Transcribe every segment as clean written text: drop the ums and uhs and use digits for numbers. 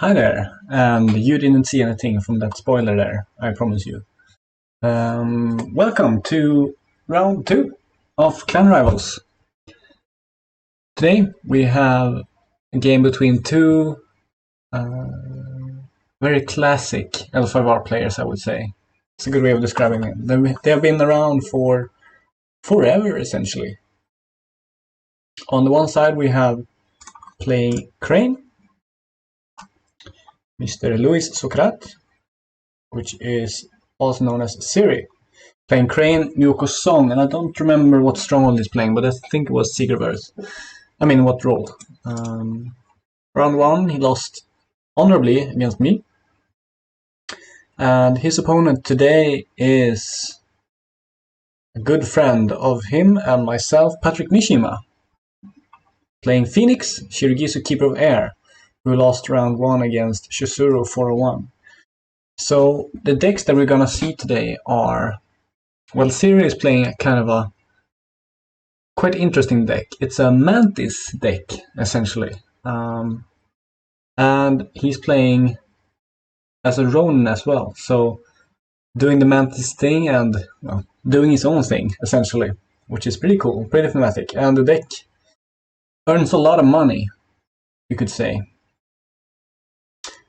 Hi there, and you didn't see anything from that spoiler there, I promise you. Welcome to round 2 of Clan Rivals. Today we have a game between two very classic L5R players, I would say. It's a good way of describing them. They have been around for forever, essentially. On the one side we have playing Crane, Mr. Luiz Socrate, which is also known as Siri. Playing Crane, Myoko's Song, and I don't remember what stronghold he's playing, but I think it was Secret Verse. I mean, what role? Round 1, he lost honorably against me. And his opponent today is a good friend of him and myself, Patrick Mishima. Playing Phoenix, Shirigisu Keeper of Air, who lost round 1 against Shizuru 401. So the decks that we're gonna see today are, well, Siri is playing a kind of a quite interesting deck. It's a Mantis deck, essentially. And he's playing as a Ronin as well, so doing the Mantis thing and doing his own thing, essentially, which is pretty cool, pretty thematic. And the deck earns a lot of money, you could say.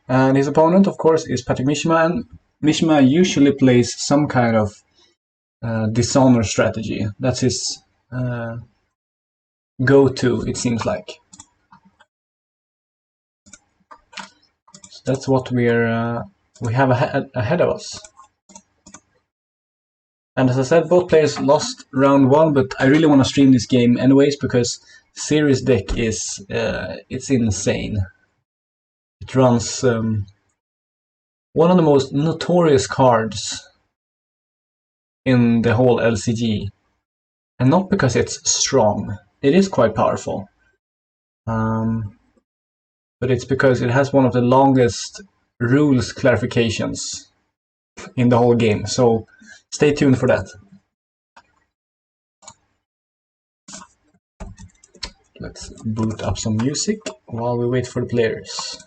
And his opponent, of course, is Patrick Mishima, and Mishima usually plays some kind of dishonor strategy. That's his go-to, it seems like. So that's what we have ahead of us. And as I said, both players lost round 1, but I really want to stream this game anyways because Siri's deck is it's insane. It runs one of the most notorious cards in the whole LCG, and not because it's strong. It is quite powerful, but it's because it has one of the longest rules clarifications in the whole game, so stay tuned for that. Let's boot up some music while we wait for the players.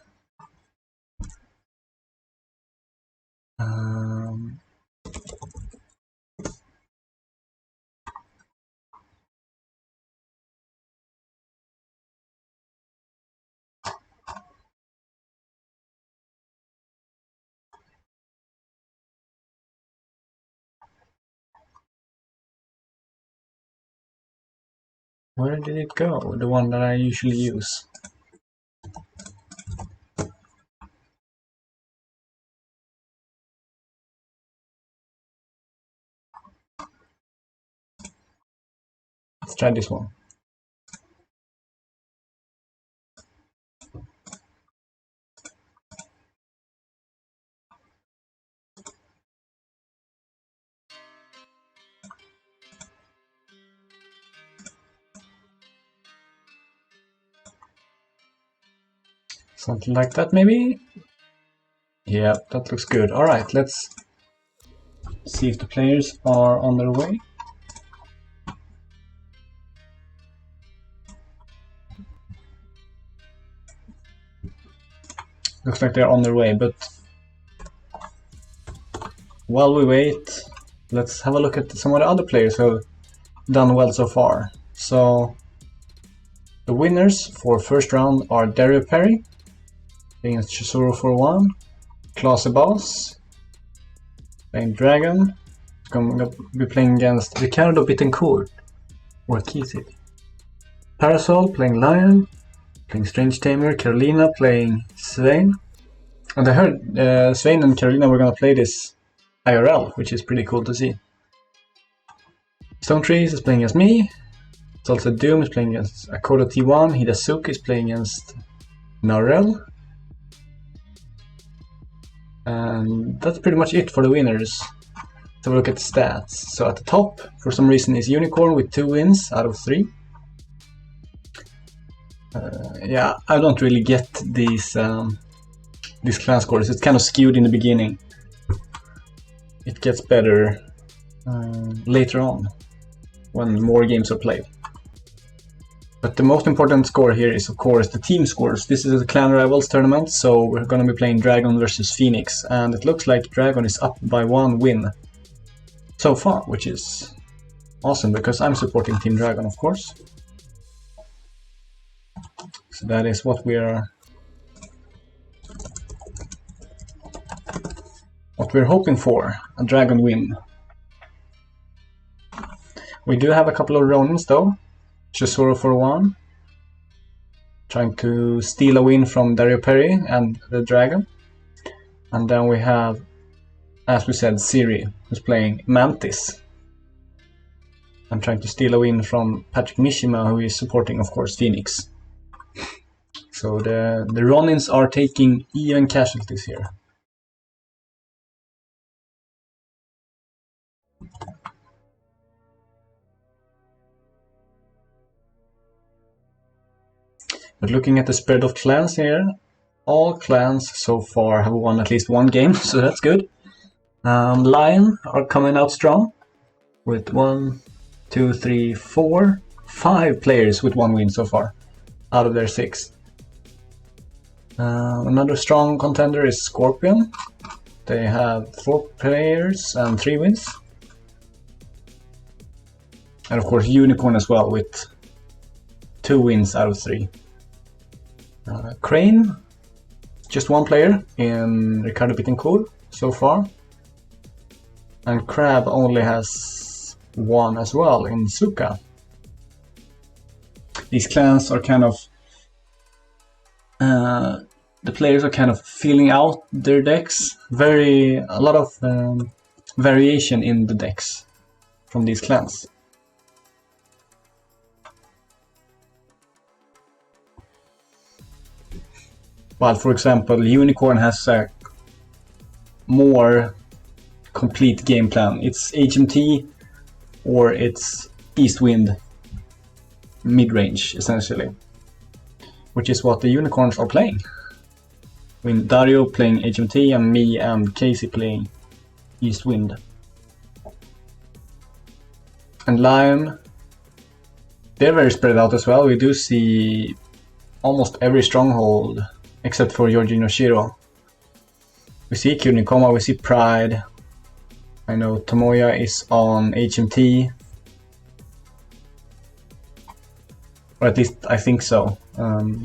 Where did it go? The one that I usually use. Let's try this one. Something like that, maybe? Yeah, that looks good. Alright, let's see if the players are on their way. Looks like they're on their way, but while we wait, let's have a look at some of the other players who have done well so far. So the winners for first round are Dario Perry against Chisoro for 1, Klase Baus playing Dragon, going to be playing against Ricardo Bittencourt or Kisik. Parasol playing Lion, playing Strange Tamer, Carolina playing Svein. And I heard Svein and Carolina were going to play this IRL, which is pretty cool to see. Stone Trees is playing against me. It's also Doom is playing against Akodo T1. Hidasuki is playing against Narel. And that's pretty much it for the winners. Let's have a look at the stats. So at the top, for some reason, is Unicorn with 2 wins out of 3. Yeah, I don't really get these clan scores. It's kind of skewed in the beginning. It gets better later on when more games are played. But the most important score here is, of course, the team scores. This is a Clan Rivals tournament, so we're going to be playing Dragon versus Phoenix, and it looks like Dragon is up by 1 win so far, which is awesome because I'm supporting Team Dragon, of course. So that is what we're hoping for, a Dragon win. We do have a couple of Ronins though. Chisoro for 1, trying to steal a win from Dario Perry and the Dragon. And then we have, as we said, Siri, who's playing Mantis. And trying to steal a win from Patrick Mishima, who is supporting, of course, Phoenix. So the Ronins are taking even casualties here. But looking at the spread of clans here, all clans so far have won at least 1 game, so that's good. Lion are coming out strong with 1, 2, 3, 4, 5 players with 1 win so far out of their 6. Another strong contender is Scorpion. They have 4 players and 3 wins. And of course Unicorn as well with 2 wins out of 3. Crane, just 1 player in Ricardo Bittencourt so far. And Crab only has 1 as well in Suka. These clans are kind of... the players are kind of filling out their decks. A lot of variation in the decks from these clans. While, for example, Unicorn has a more complete game plan. It's HMT or it's Eastwind mid-range, essentially. Which is what the Unicorns are playing. With Dario playing HMT and me and Casey playing Eastwind. And Lion, they're very spread out as well. We do see almost every stronghold except for Yoji Noshiro. We see Kunikoma, we see Pride. I know Tomoya is on HMT. Or at least I think so.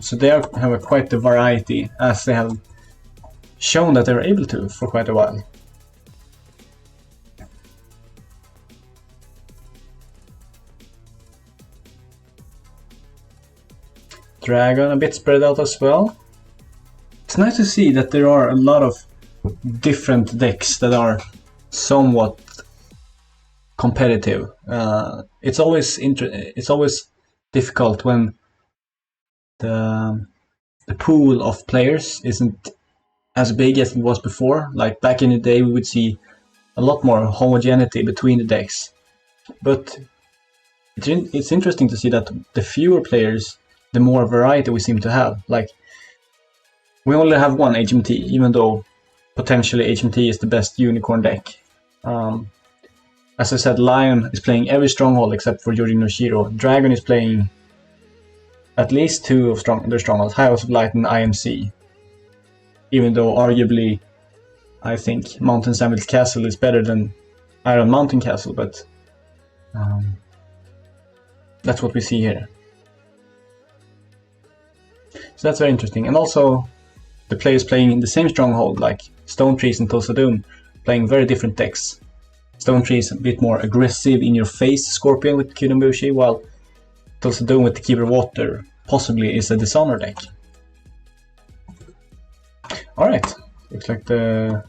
So they have quite a variety, as they have shown that they're able to for quite a while. Dragon a bit spread out as well. It's nice to see that there are a lot of different decks that are somewhat competitive. It's always difficult when the pool of players isn't as big as it was before. Like back in the day, we would see a lot more homogeneity between the decks. But it's interesting to see that the fewer players, the more variety we seem to have. Like, we only have 1 HMT, even though potentially HMT is the best Unicorn deck. As I said, Lion is playing every stronghold except for Yoji Noshiro. Dragon is playing at least 2 of their strongholds, House of Light and IMC. even though arguably I think Mountain Sandwich Castle is better than Iron Mountain Castle, but that's what we see here. So that's very interesting. And also the players playing in the same stronghold, like Stone Trees and Tulsa Doom, playing very different decks. Stone Trees a bit more aggressive in your face Scorpion with Kudambushi, while Tulsa Doom with the Keeper of Water possibly is a Dishonor deck. Alright, looks like the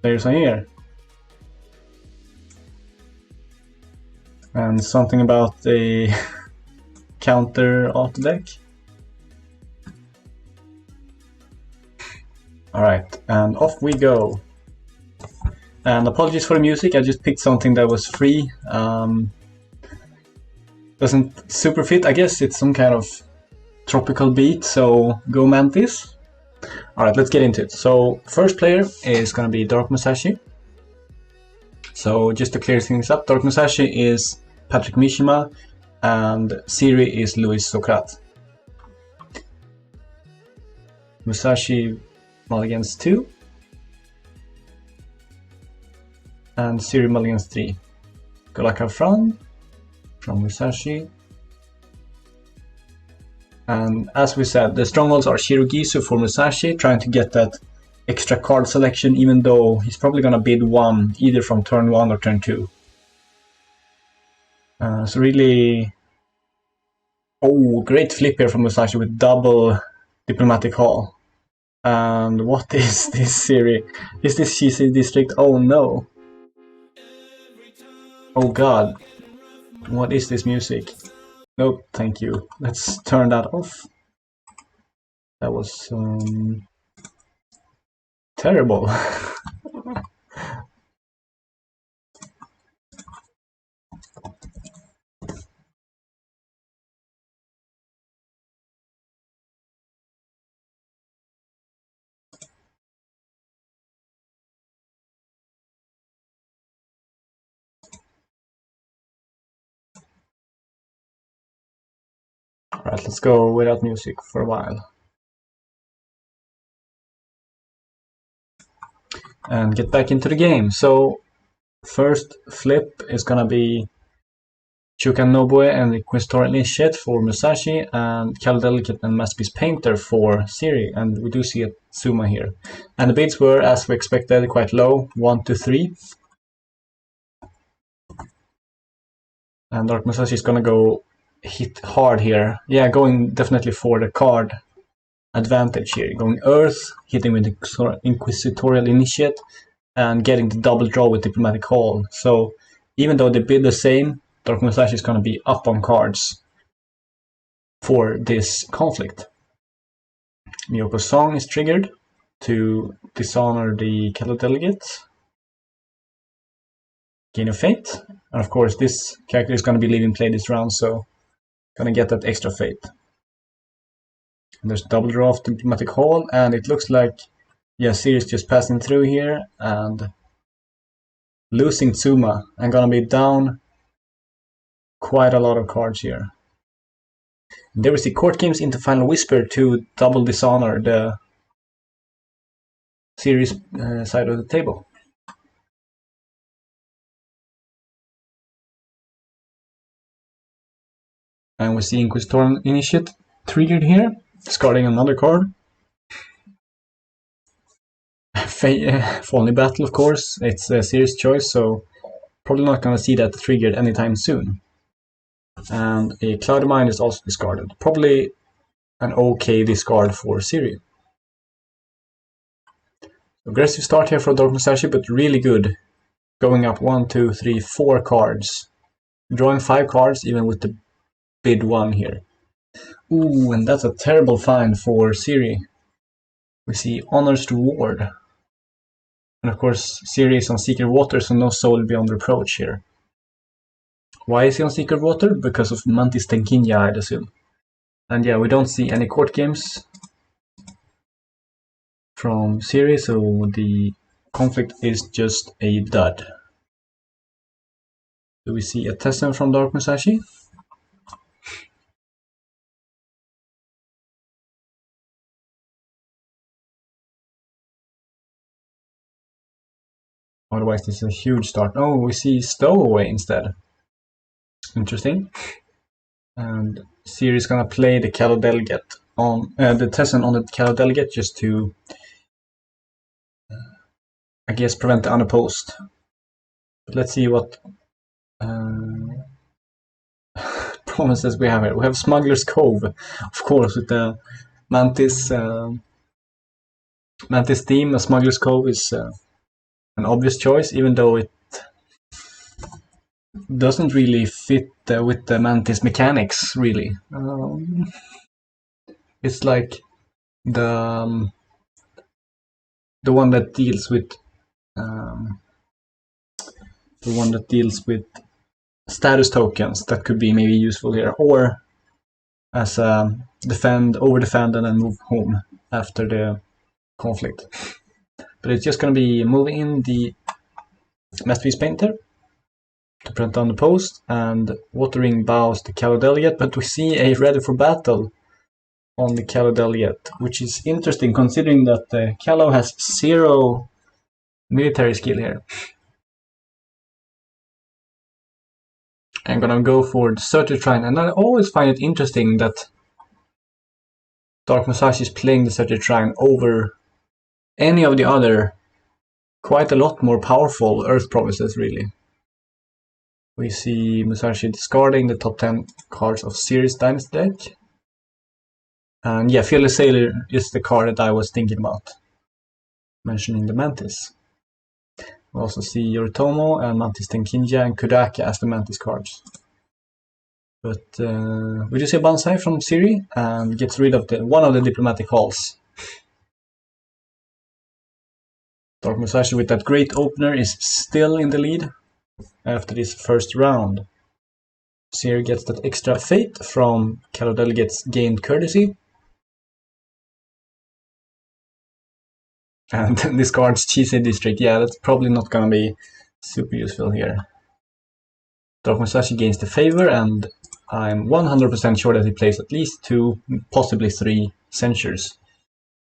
players are here. And something about the counter auto deck. Alright, and off we go. And apologies for the music, I just picked something that was free. Doesn't super fit, I guess it's some kind of tropical beat, so go Mantis. Alright, let's get into it. So, first player is gonna be Dark Musashi. So, just to clear things up, Dark Musashi is Patrick Mishima, and Siri is Luiz Socrate. Musashi mulligans 2, and Siri mulligans 3. Golaka from Musashi. And as we said, the strongholds are Shirogizu for Musashi, trying to get that extra card selection, even though he's probably gonna bid 1 either from turn 1 or turn 2. So really, great flip here from Musashi with double Diplomatic Hall. And what is this Siri? Is this CC District? Oh no. Oh god. What is this music? Nope, thank you. Let's turn that off. That was terrible. Alright, let's go without music for a while. And get back into the game. So, first flip is gonna be Shukan Noboe and Inquisitorial Initiate for Musashi, and Cal Delicate and Masterpiece Painter for Siri, and we do see a Tsuma here. And the bids were, as we expected, quite low, 1 to 3. And Dark Musashi is gonna go hit hard here. Yeah, going definitely for the card advantage here. Going Earth, hitting with the Inquisitorial Initiate, and getting the double draw with Diplomatic Hall. So even though they bid the same, Dark Musashi is going to be up on cards for this conflict. Miyoko's Song is triggered to dishonor the Kettle Delegate. Gain of Fate. And of course this character is going to be leaving play this round, so going to get that extra fate. And there's double draw of Diplomatic Hall, and it looks like, yeah, Siri is just passing through here and losing Tsuma. I'm going to be down quite a lot of cards here. And there we see Court Games into Final Whisper to double dishonor the series side of the table. And we see Inquisitorial Initiate triggered here, discarding another card. Falling Battle, of course, it's a serious choice, so probably not going to see that triggered anytime soon. And a Cloudy Mind is also discarded. Probably an okay discard for Siri. Aggressive start here for Dark Musashi, but really good. Going up 1, 2, 3, 4 cards. Drawing 5 cards, even with the bid 1 here. Ooh, and that's a terrible find for Siri. We see Honors to Ward. And of course, Siri is on Secret Water, so no Soul Beyond Reproach here. Why is he on Secret Water? Because of Mantis Tenkinya, I'd assume. And yeah, we don't see any Court Games from Siri, so the conflict is just a dud. Do we see a Tessen from Dark Musashi? Otherwise, this is a huge start. Oh, we see Stowaway instead. Interesting. And Siri is gonna play the Callow Delegate on the Tesson on the Callow Delegate just to, I guess, prevent the unopposed. But let's see what promises we have here. We have Smuggler's Cove, of course, with the Mantis theme. Smuggler's Cove is an obvious choice, even though it doesn't really fit with the Mantis mechanics, really. It's like the one that deals with status tokens that could be maybe useful here, or as a defend and then move home after the conflict. But it's just going to be moving in the Masterpiece Painter to print down the post, and Watering Bows the Callow Delegate, but we see a Ready for Battle on the Callow Delegate, which is interesting considering that the Callow has 0 military skill here. I'm gonna go for the Searcher Shrine, and I always find it interesting that Dark Musashi is playing the Searcher Shrine over any of the other quite a lot more powerful Earth Provinces, really. We see Musashi discarding the top 10 cards of Siri's Dynasty deck. And yeah, Fearless Sailor is the card that I was thinking about, mentioning the Mantis. We also see Yoritomo and Mantis Tenkinja and Kudaka as the Mantis cards. But we do see a Banzai from Siri and gets rid of one of the diplomatic halls. Dark Musashi with that great opener is still in the lead after this first round. Siri gets that extra fate from Callow Delegate's gained courtesy. And discards Chisei District. Yeah, that's probably not gonna be super useful here. Dark Musashi gains the favor, and I'm 100% sure that he plays at least 2, possibly 3 censures,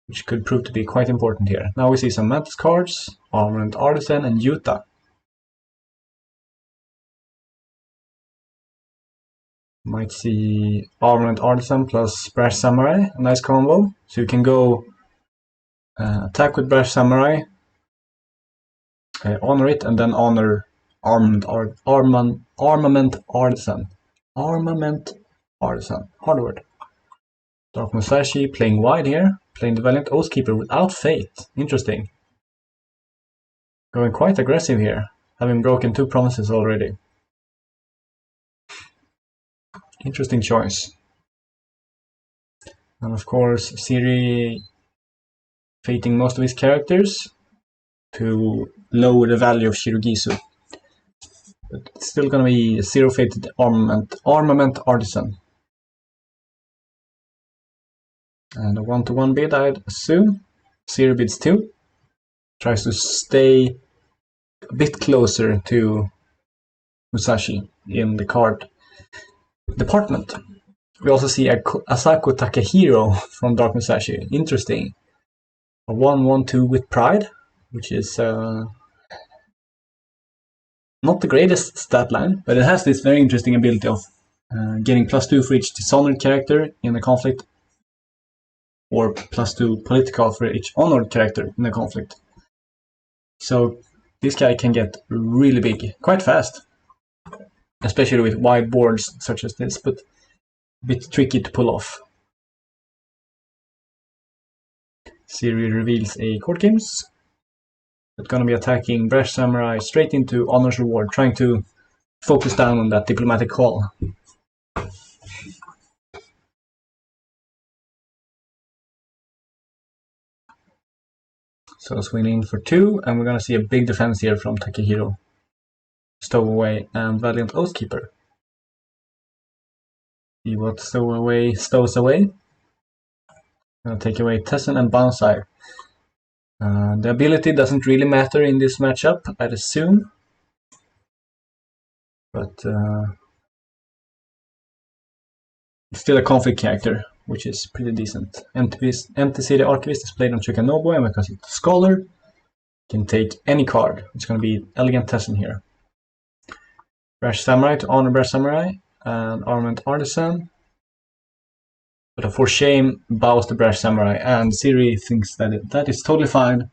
which could prove to be quite important here. Now we see some Mantis cards, Armament Artisan and Yuta. Might see Armament Artisan plus Brash Samurai, a nice combo. So you can go attack with Brash Samurai, honor it, and then honor Armament Artisan. Armament Artisan. Hard word. Dark Musashi playing wide here, playing the Valiant Oathkeeper without Fate. Interesting. Going quite aggressive here, having broken 2 promises already. Interesting choice. And of course, Siri fating most of his characters to lower the value of Shirogisu. But it's still gonna be 0 fated armament artisan. And a 1-to-1 bid, I'd assume. Siri bids 2. Tries to stay a bit closer to Musashi in the card department. We also see Asako Takehiro from Dark Musashi. Interesting. A 1-1-2 with Pride, which is not the greatest stat line, but it has this very interesting ability of getting +2 for each dishonored character in the conflict, or +2 political for each honored character in the conflict. So this guy can get really big, quite fast, especially with wide boards such as this, but a bit tricky to pull off. Siri reveals a Court Games. It's gonna be attacking Brash Samurai straight into Honor's Reward, trying to focus down on that diplomatic call. So swing in for 2, and we're gonna see a big defense here from Takehiro. Stowaway and Valiant Oathkeeper. See what Stowaway stows away. Gonna take away Tesson and Banzai. The ability doesn't really matter in this matchup, I'd assume. But it's still a conflict character, which is pretty decent. Empty City Archivist is played on Chukanobu, and because it's a scholar, can take any card. It's going to be Elegant Tessin here. Brash Samurai to honor Brash Samurai, and Armament Artisan. But for shame, bows the Brash Samurai, and Siri thinks that that is totally fine.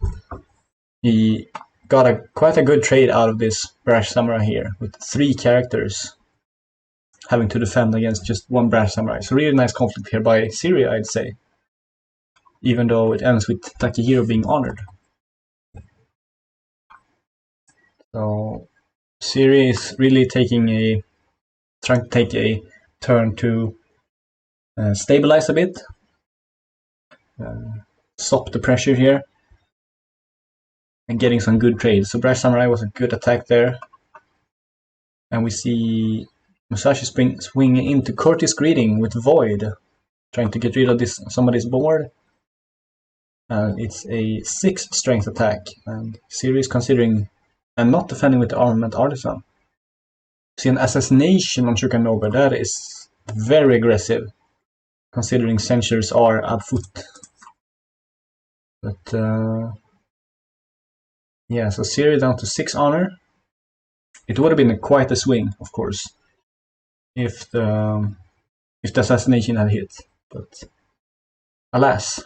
He got quite a good trade out of this Brash Samurai here, with 3 characters having to defend against just 1 Brash Samurai. So really nice conflict here by Siri, I'd say. Even though it ends with Takehiro being honored. So Siri is really trying to take a turn to stabilize a bit, stop the pressure here, and getting some good trades. So Brash Samurai was a good attack there, and we see Musashi swinging into Courteous Greeting with Void, trying to get rid of somebody's board. And it's a 6 strength attack, and Siri is considering and not defending with the Armament Artisan. See an assassination on Shukanoga, that is very aggressive, considering censures are ab foot. But yeah, so Siri down to 6 honor. It would have been quite a swing, of course, if the assassination had hit, but alas.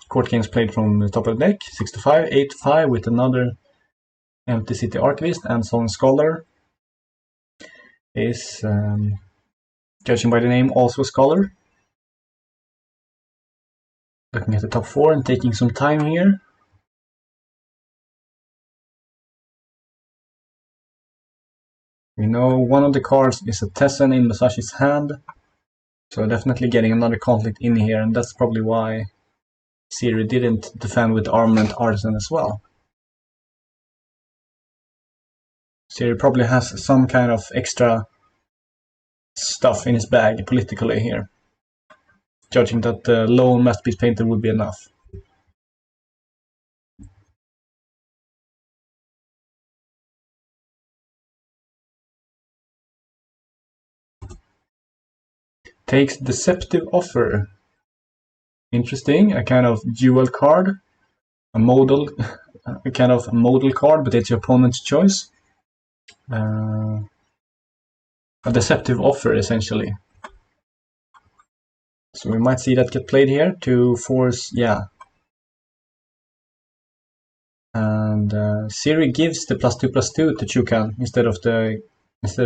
Court Kings played from the top of the deck, 6 to 5, 8 to 5 with another Empty City Archivist, and Solemn Scholar is, judging by the name, also a Scholar. Looking at the top 4 and taking some time here. We know one of the cards is a Tessin in Musashi's hand, so definitely getting another conflict in here, and that's probably why Siri didn't defend with Armament Artisan as well. Siri probably has some kind of extra stuff in his bag politically here, judging that the lone Masterpiece Painter would be enough. Takes Deceptive Offer. Interesting, a kind of dual card, a kind of modal card, but it's your opponent's choice. A deceptive offer, essentially. So we might see that get played here to force, yeah. And Siri gives the +2/+2 to Chukan instead of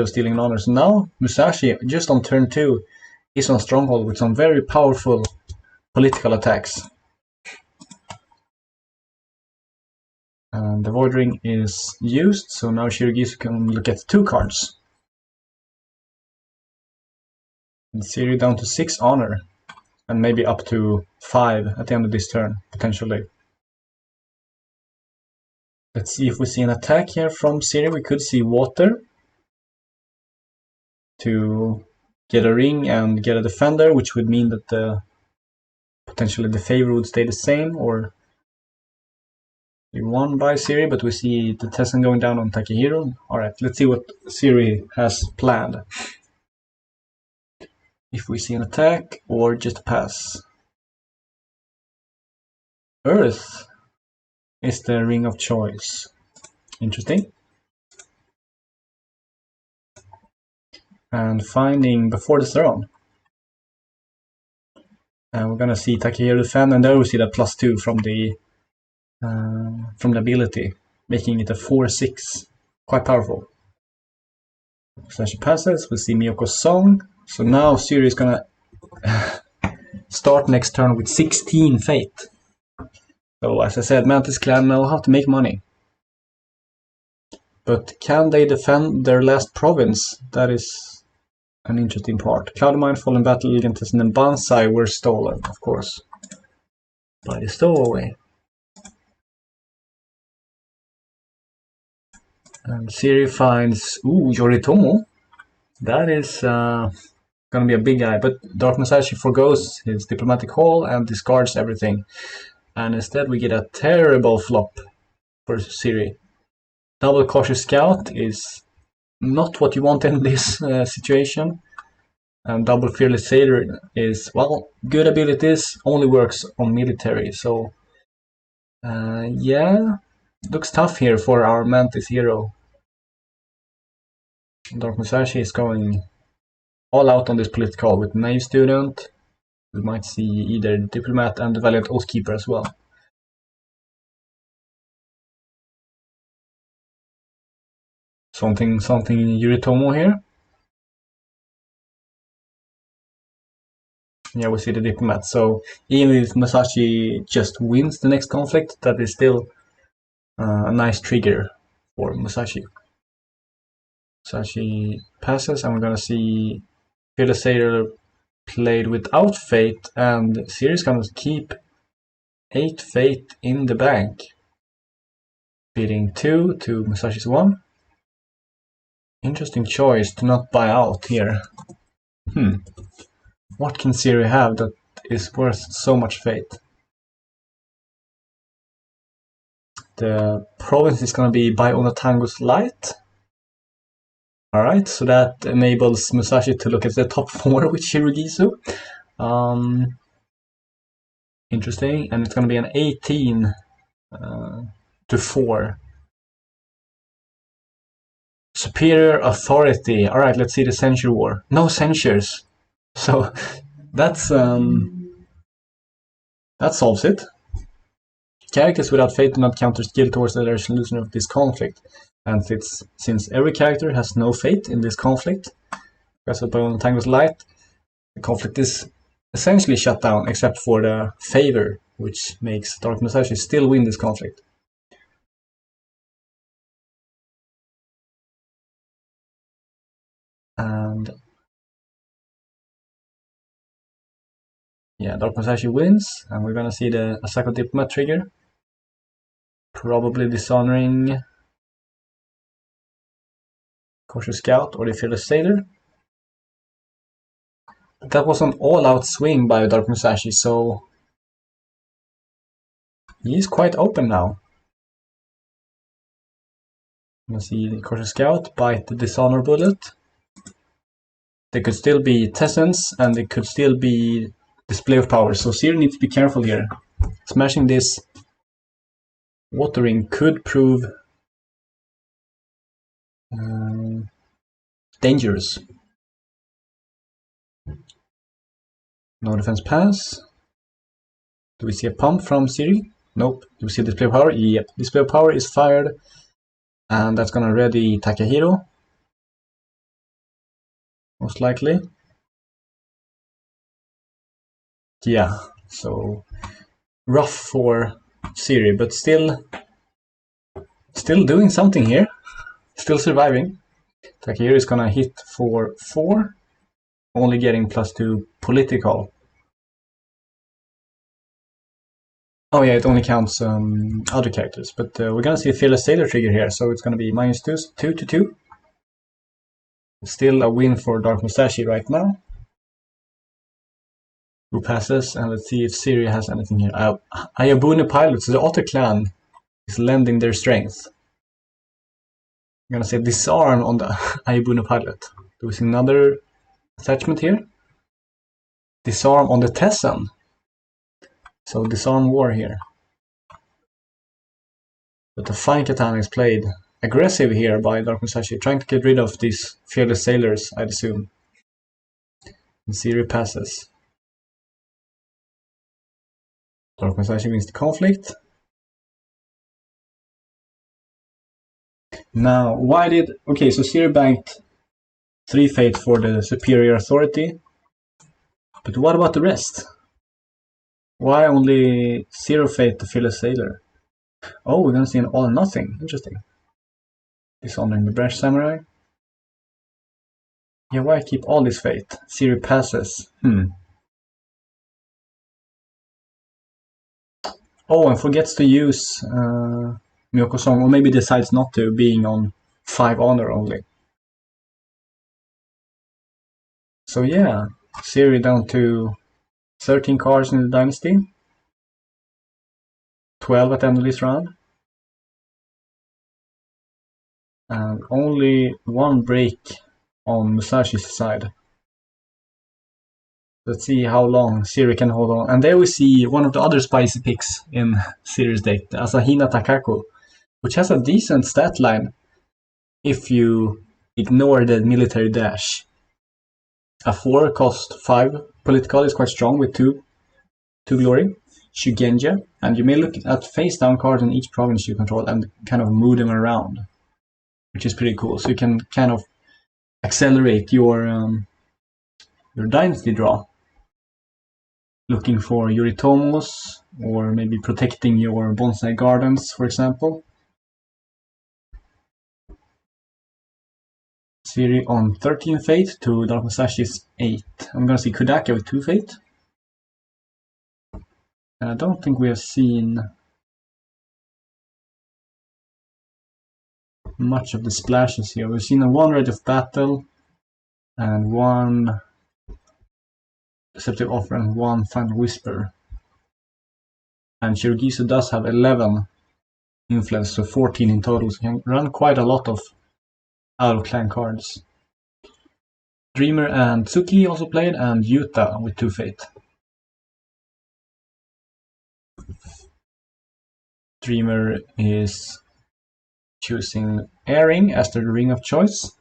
stealing an honor. So now Musashi, just on turn 2, is on Stronghold with some very powerful political attacks. And the Void Ring is used, so now Shiragisu can look at 2 cards. And Siri down to 6 honor, and maybe up to 5 at the end of this turn, potentially. Let's see if we see an attack here from Siri. We could see Water to get a ring and get a defender, which would mean that potentially the favor would stay the same, or be won by Siri, but we see the Tessin going down on Takehiro. Alright, let's see what Siri has planned. If we see an attack or just pass. Earth is the ring of choice. Interesting. And finding Before the Throne. And we're gonna see Takehiro defend, and there we see that +2 from the ability, making it a 4/6. Quite powerful. So she passes, we see Miyoko's Song. So now Siri is gonna start next turn with 16 Fate. So as I said, Mantis Clan know how to make money. But can they defend their last province? That is an interesting part. Cloud Mine, Fallen Battle, Gigantes, and Banzai were stolen, of course, by the stowaway. And Siri finds, Yoritomo. That is gonna be a big guy, but Dark Musashi forgoes his Diplomatic Hall and discards everything. And instead we get a terrible flop for Siri. Double Cautious Scout is not what you want in this situation. And Double Fearless Sailor is, well, good abilities, only works on military, so Yeah, looks tough here for our Mantis hero. Dark Musashi is going all out on this political with Naive Student. We might see either the Diplomat and the Valiant Oathkeeper as well. Something Yuritomo here. Yeah, we see the Diplomat. So even if Musashi just wins the next conflict, that is still a nice trigger for Musashi. Musashi passes, and we're gonna see Fearless Sailor played without Fate, and Sirius gonna keep 8 Fate in the bank. Beating 2 to Musashi's 1. Interesting choice to not buy out here. What can Siri have that is worth so much Fate? The province is gonna be by Onatango's Light. Alright, so that enables Musashi to look at the top 4 with Shirugisu. Interesting, and it's gonna be an 18 to 4. Superior authority. Alright, let's see the censure war. No censures. So that solves it. Characters without fate do not counter skill towards the resolution of this conflict. And since every character has no fate in this conflict, because of Bone Tango's Light, the conflict is essentially shut down except for the favor, which makes Dark Musashi still win this conflict. And yeah, Dark Musashi wins, and we're gonna see the Asako Diplomat trigger. Probably dishonoring Cautious Scout or the Fearless Sailor. That was an all-out swing by Dark Musashi, so he's quite open now. Let's see the Cautious Scout bite the Dishonor bullet. They could still be Tessence, and they could still be Display of Power, so Seer needs to be careful here. Smashing this Watering could prove dangerous. No defense pass. Do we see a pump from Siri? Nope. Do we see Display of Power? Yep. Display of Power is fired, and that's gonna ready Takahiro. Most likely. Yeah, so rough for Siri, but still doing something here. Still surviving. Takahiro is gonna hit for 4, only getting +2 political. Oh yeah, it only counts other characters, but we're gonna see a Fearless Sailor trigger here, so it's gonna be -2 to 2. Still a win for Dark Musashi right now. Who passes, and let's see if Siri has anything here. Ayabune Pilots, the Otter Clan, is lending their strength. I'm gonna say disarm on the Ayabune Pilot. Do we see another attachment here? Disarm on the Tessan. So disarm war here. But the fine katana is played aggressive here by Dark Musashi, trying to get rid of these fearless sailors, I'd assume. And Siri passes. Dark Musashi wins the conflict. Now, why did... Okay, so Siri banked 3 fate for the superior authority. But what about the rest? Why only 0 fate to fearless sailor? Oh, we're gonna see an all or nothing. Interesting. Dishonoring the Brash Samurai. Yeah, why keep all this fate? Siri passes. Oh, and forgets to use Miyoko Song, or maybe decides not to, being on 5 honor only. So yeah, Siri down to 13 cards in the Dynasty. 12 at the end of this round. And only 1 break on Musashi's side. Let's see how long Siri can hold on. And there we see one of the other spicy picks in Siri's deck, the Asahina Takako, which has a decent stat line if you ignore the military dash. A 4 cost 5 political is quite strong with 2 glory. Shugenja, and you may look at face down cards in each province you control and kind of move them around, which is pretty cool. So you can kind of accelerate your dynasty draw, looking for Yuritomos or maybe protecting your bonsai gardens, for example. Siri on 13 fate to Dark Musashi's 8. I'm gonna see Kudaka with 2 fate. And I don't think we have seen much of the splashes here. We've seen a 1 Rite of Battle and 1 Deceptive Offer and 1 Final Whisper. And Shirogisu does have 11 influence, so 14 in total, so you can run quite a lot of out of clan cards. Dreamer and Tsuki also played, and Yuta with 2 fate. Dreamer is choosing airing as the ring of choice.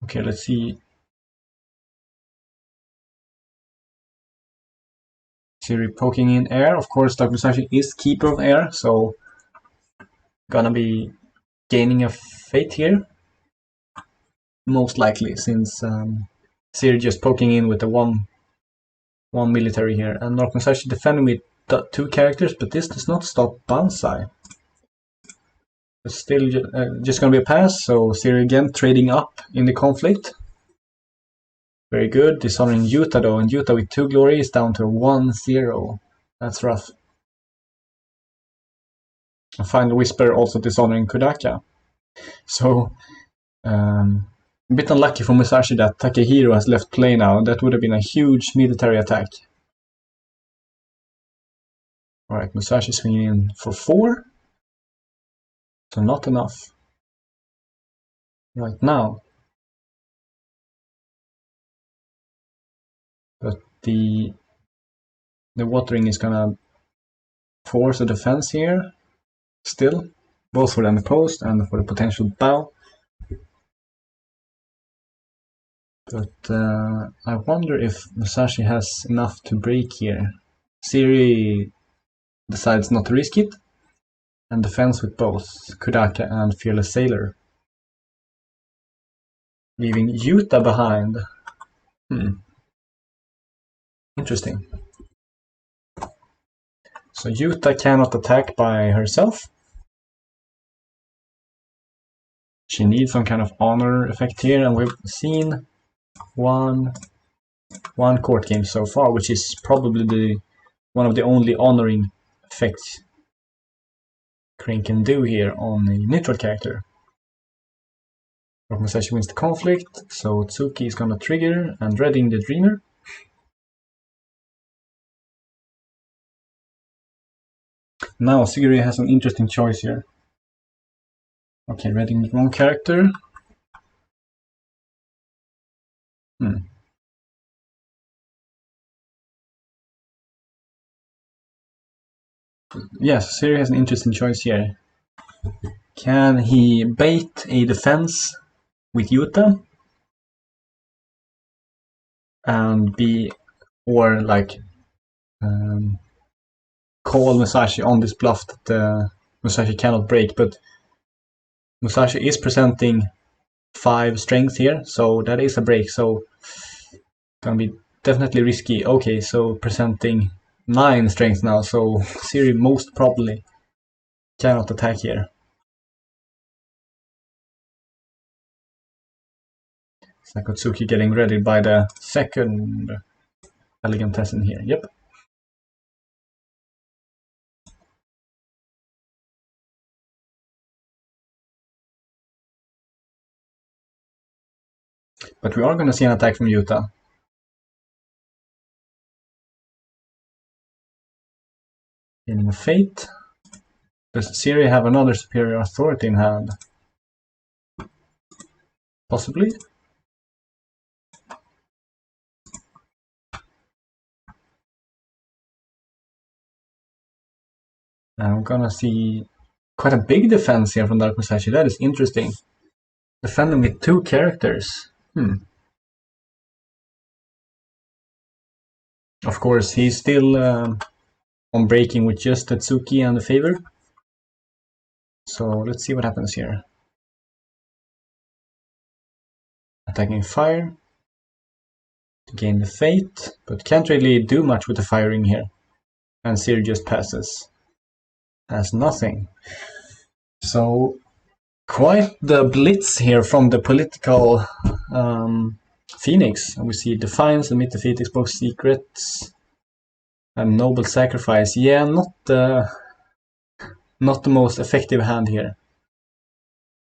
Okay, let's see. Siri poking in air. Of course, Dark Musashi is keeper of air, so gonna be gaining a fate here. Most likely, since Siri just poking in with the one military here. And Dark Musashi defending with 2 characters, but this does not stop Banzai. It's still just gonna be a pass, so Siri again trading up in the conflict. Very good, dishonoring Yuta though, and Yuta with 2 glory is down to 1-0. That's rough. And Final Whisper also dishonoring Kudaka. So, a bit unlucky for Musashi that Takehiro has left play now. That would have been a huge military attack. Alright, Musashi swinging in for 4. So not enough. Right now. But the watering is gonna force a defense here. Still. Both for the unopposed and for the potential bow. But I wonder if Musashi has enough to break here. Siri decides not to risk it, and defends with both Kudaka and Fearless Sailor. Leaving Yuta behind. Interesting. So Yuta cannot attack by herself. She needs some kind of honor effect here, and we've seen one court game so far, which is probably one of the only honoring effects Crane can do here on a neutral character. Musashi wins the conflict, so Tsuki is gonna trigger and readying the Dreamer. Now Sugiri has an interesting choice here. Okay, readying the wrong character. Yes, Siri has an interesting choice here. Can he bait a defense with Yuta and or like call Musashi on this bluff that Musashi cannot break, but Musashi is presenting 5 strength here, so that is a break, so gonna be definitely risky. Okay, so presenting 9 strength now, so Siri most probably cannot attack here. Sakotsuki getting ready by the second Elegantessen here. Yep. But we are going to see an attack from Yuta. In Fate. Does Siri have another superior authority in hand? Possibly. I'm gonna see quite a big defense here from Dark Musashi. That is interesting. Defending with 2 characters. Of course, he's still on breaking with just Tatsuki and the favor. So let's see what happens here. Attacking fire to gain the fate, but can't really do much with the firing here. And Seer just passes. Has nothing. So quite the blitz here from the political Phoenix. And we see Defiance, Admit Defeat, Expose Secrets, and Noble Sacrifice. Yeah, not the most effective hand here.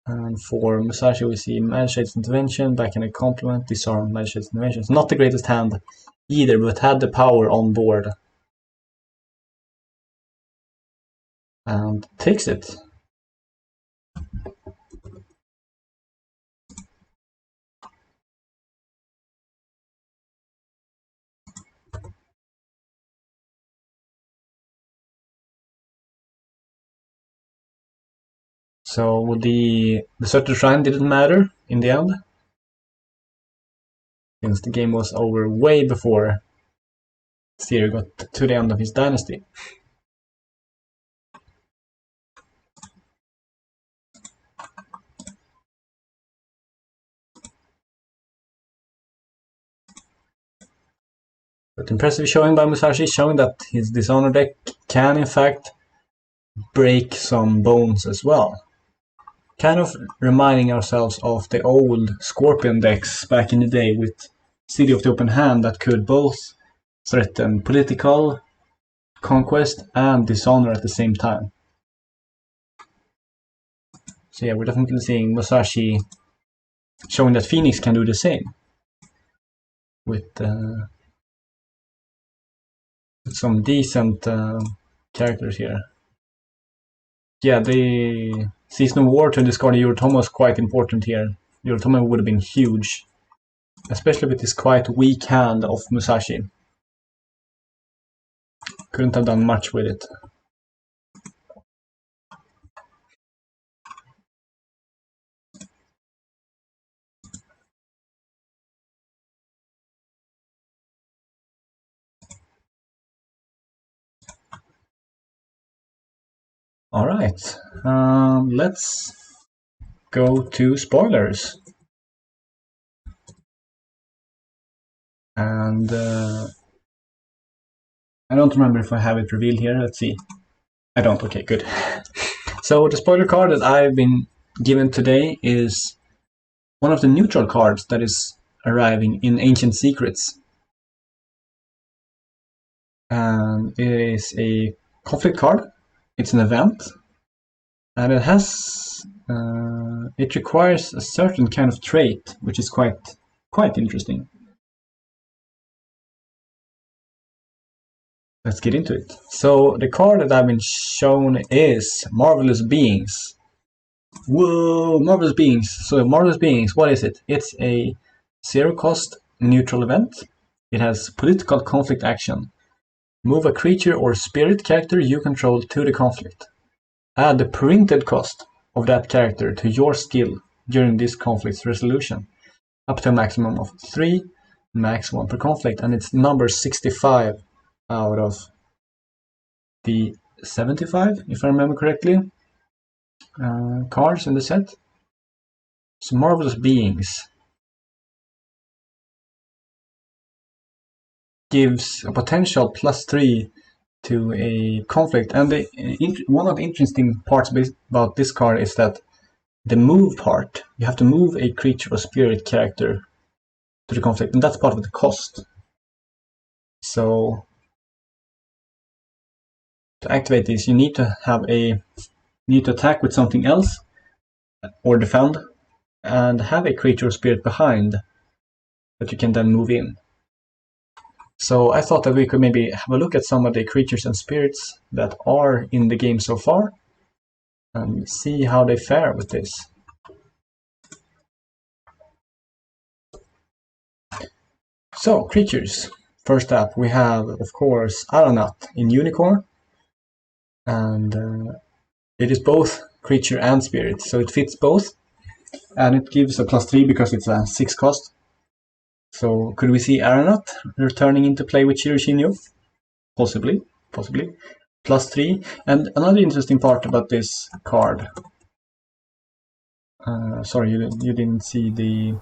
And for Musashi we see Magistrate's Intervention, Backhand Compliment, Disarm, Magistrate's Intervention. It's not the greatest hand either, but had the power on board. And takes it. So the Certain Shrine didn't matter in the end, since the game was over way before Seer got to the end of his dynasty. But impressive showing by Musashi, showing that his Dishonor deck can in fact break some bones as well. Kind of reminding ourselves of the old Scorpion decks back in the day with City of the Open Hand that could both threaten political conquest and dishonor at the same time. So yeah, we're definitely seeing Musashi showing that Phoenix can do the same with some decent characters here. Yeah, the Season of War to discard Yoritomo is quite important here. Yoritomo would have been huge, especially with this quite weak hand of Musashi. Couldn't have done much with it. Alright, let's go to spoilers. And I don't remember if I have it revealed here. Let's see. I don't. Okay, good. So the spoiler card that I've been given today is one of the neutral cards that is arriving in Ancient Secrets. And it is a conflict card. It's an event. And it has it requires a certain kind of trait, which is quite interesting. Let's get into it. So the card that I've been shown is Marvelous Beings. Whoa, Marvelous Beings. So Marvelous Beings, what is it? It's a 0-cost neutral event. It has political conflict action. Move a creature or spirit character you control to the conflict. Add the printed cost of that character to your skill during this conflict's resolution. Up to a maximum of 3, max 1 per conflict. And it's number 65 out of the 75, if I remember correctly, cards in the set. So Marvelous Beings gives a potential +3 to a conflict, and one of the interesting parts about this card is that the move part, you have to move a creature or spirit character to the conflict, and that's part of the cost. So to activate this, you need to attack with something else or defend, and have a creature or spirit behind that you can then move in. So I thought that we could maybe have a look at some of the creatures and spirits that are in the game so far and see how they fare with this. So, creatures. First up, we have, of course, Aranat in Unicorn. and it is both creature and spirit, so it fits both, and it gives a +3 because it's a 6 cost. So could we see Aranat returning into play with Shiroshinyo? Possibly. +3. And another interesting part about this card. Sorry, you didn't see the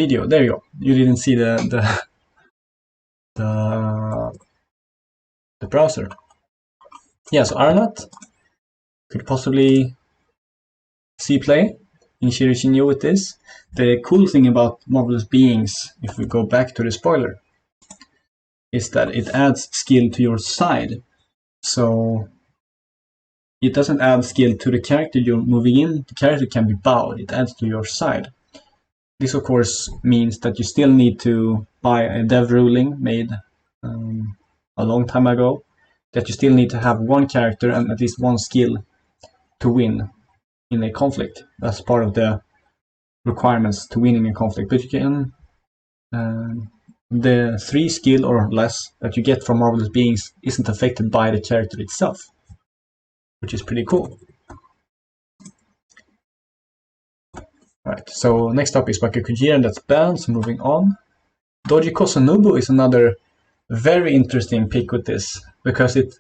video. There you go. You didn't see the browser. Yeah, so Aranat could possibly see play in Shiroshinyo with this. The cool thing about Marvelous Beings, if we go back to the spoiler, is that it adds skill to your side. So it doesn't add skill to the character you're moving in. The character can be bowed. It adds to your side. This, of course, means that you still need to buy a dev ruling made a long time ago, that you still need to have one character and at least one skill to win in a conflict. That's part of the requirements to win in a conflict. But you can the 3 skill or less that you get from Marvelous Beings isn't affected by the character itself, which is pretty cool. Right, so next up is Bakukujira, and that's banned, so moving on. Doji Kosonobu is another very interesting pick with this, because it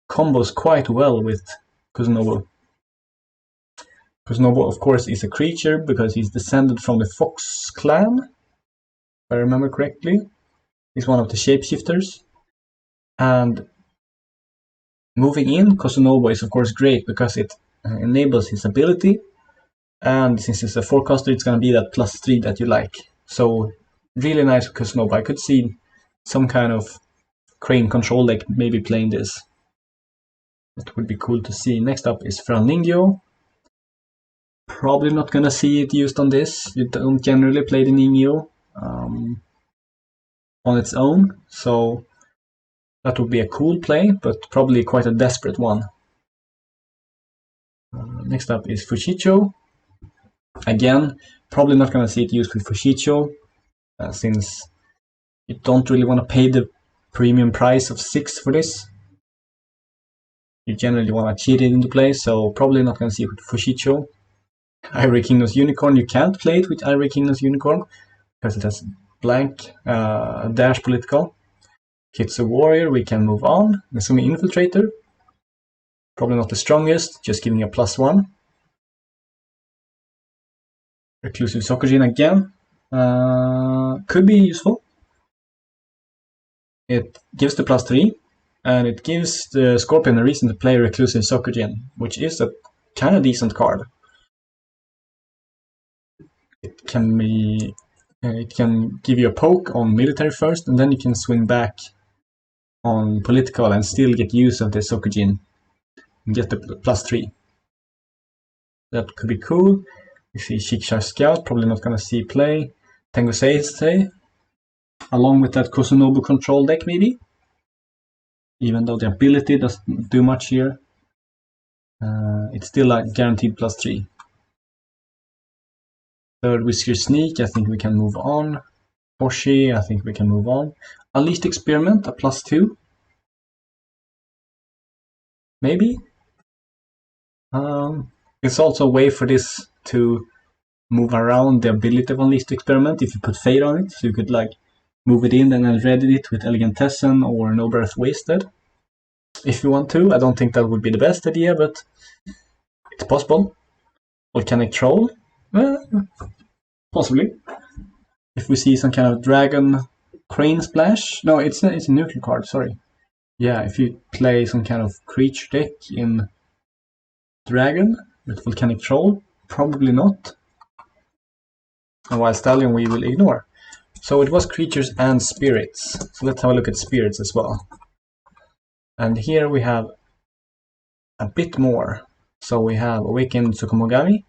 combos quite well with Kosonobu. Kosonobu, of course, is a creature because he's descended from the Fox clan, if I remember correctly. He's one of the shapeshifters. And moving in Kosonobu is, of course, great because it enables his ability. And since it's a forecaster, it's going to be that +3 that you like. So, really nice with Kosonobu. I could see some kind of Crane control deck maybe playing this. That would be cool to see. Next up is Franlingyo. Probably not going to see it used on this. You don't generally play the Ningyo on its own. So, that would be a cool play, but probably quite a desperate one. Next up is Fushicho. Again, probably not going to see it used with Fushicho, since you don't really want to pay the premium price of 6 for this. You generally want to cheat it into play, so probably not going to see it with Fushicho. Ivory Kingdom's Unicorn, you can't play it with Ivory Kingdom's Unicorn, because it has blank dash political. Kitsu Warrior, we can move on. Nesumi Infiltrator, probably not the strongest, just giving a +1. Reclusive Sokujin again, could be useful. It gives the +3, and it gives the Scorpion a reason to play Reclusive Sokujin, which is a kind of decent card. It can give you a poke on military first, and then you can swing back on political and still get use of the Sokujin and get the +3. That could be cool. We see Shiksha Scout, probably not going to see play. Tengu Seisei, along with that Kosonobu control deck maybe. Even though the ability doesn't do much here. It's still a guaranteed +3. Third Whisker Sneak, I think we can move on. Hoshi, I think we can move on. Unleashed Experiment, a +2. Maybe. It's also a way for this to move around the ability of Unleashed Experiment if you put Fade on it. So you could like move it in and then ready it with Elegantessen or No Breath Wasted. If you want to. I don't think that would be the best idea, but it's possible. Volcanic Troll? Possibly. If we see some kind of Dragon Crane Splash. No, it's a neutral card, sorry. Yeah, if you play some kind of creature deck in Dragon with Volcanic Troll, probably not. And Wild Stallion we will ignore. So it was creatures and spirits. So let's have a look at spirits as well. And here we have a bit more. So we have Awakened Tsukumogami,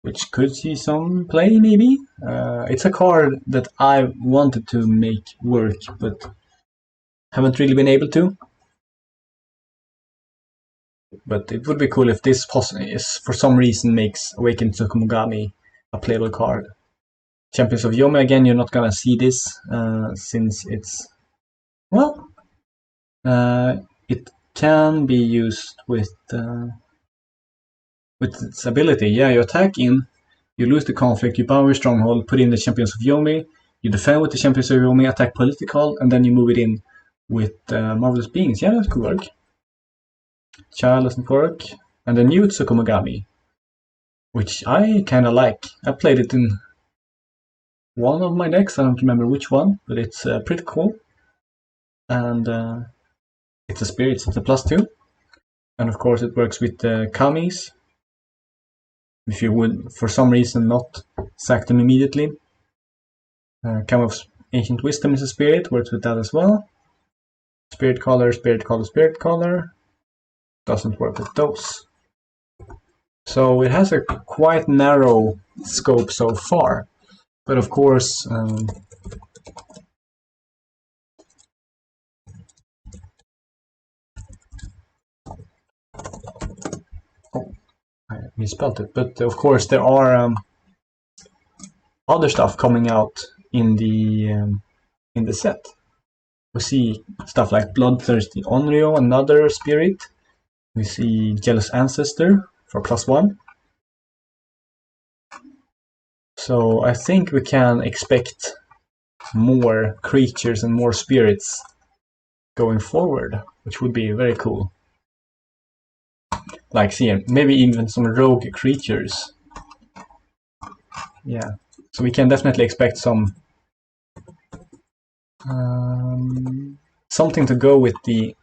which could see some play maybe. It's a card that I wanted to make work, but haven't really been able to. But it would be cool if this for some reason makes Awakened Tsukumogami a playable card. Champions of Yome, again, you're not gonna see this since it's Well, it can be used with its ability. Yeah, you attack in, you lose the conflict, you power stronghold, put in the Champions of Yomi, you defend with the Champions of Yomi, attack political, and then you move it in with Marvelous Beings. Yeah, that could work. Child doesn't work. And the new Tsukumogami, which I kinda like. I played it in one of my decks, I don't remember which one, but it's pretty cool. And it's a spirit, so it's a +2. And of course it works with the Kamis. If you would, for some reason, not sack them immediately. Kami of Ancient Wisdom is a spirit, works with that as well. Spirit Caller, Spirit Caller, Spirit Caller. Doesn't work with those. So it has a quite narrow scope so far. But of course, oh, I misspelled it. But of course, there are other stuff coming out in the set. We see stuff like Bloodthirsty Onryo, another spirit. We see Jealous Ancestor for +1. So I think we can expect more creatures and more spirits going forward, which would be very cool. Like, see, maybe even some rogue creatures. Yeah, so we can definitely expect some something to go with the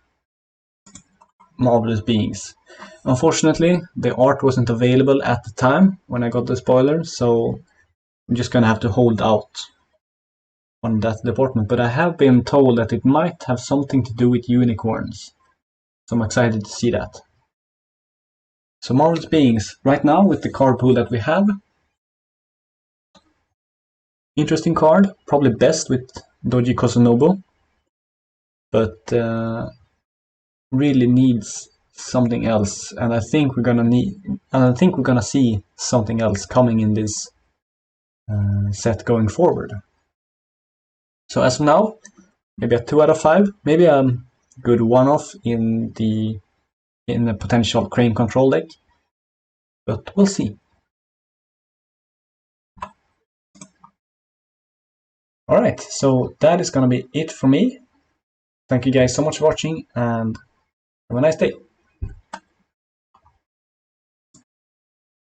Marvelous Beings. Unfortunately, the art wasn't available at the time when I got the spoiler, so I'm just gonna have to hold out on that department. But I have been told that it might have something to do with unicorns, so I'm excited to see that. So Marvelous Beings, right now with the card pool that we have, interesting card, probably best with Doji Kosonobu, but really needs something else, and I think we're gonna see something else coming in this set going forward. So as of now, maybe a 2 out of 5, maybe a good one-off in the potential Crane control deck, but we'll see. Alright, so that is gonna be it for me. Thank you guys so much for watching, and have a nice day.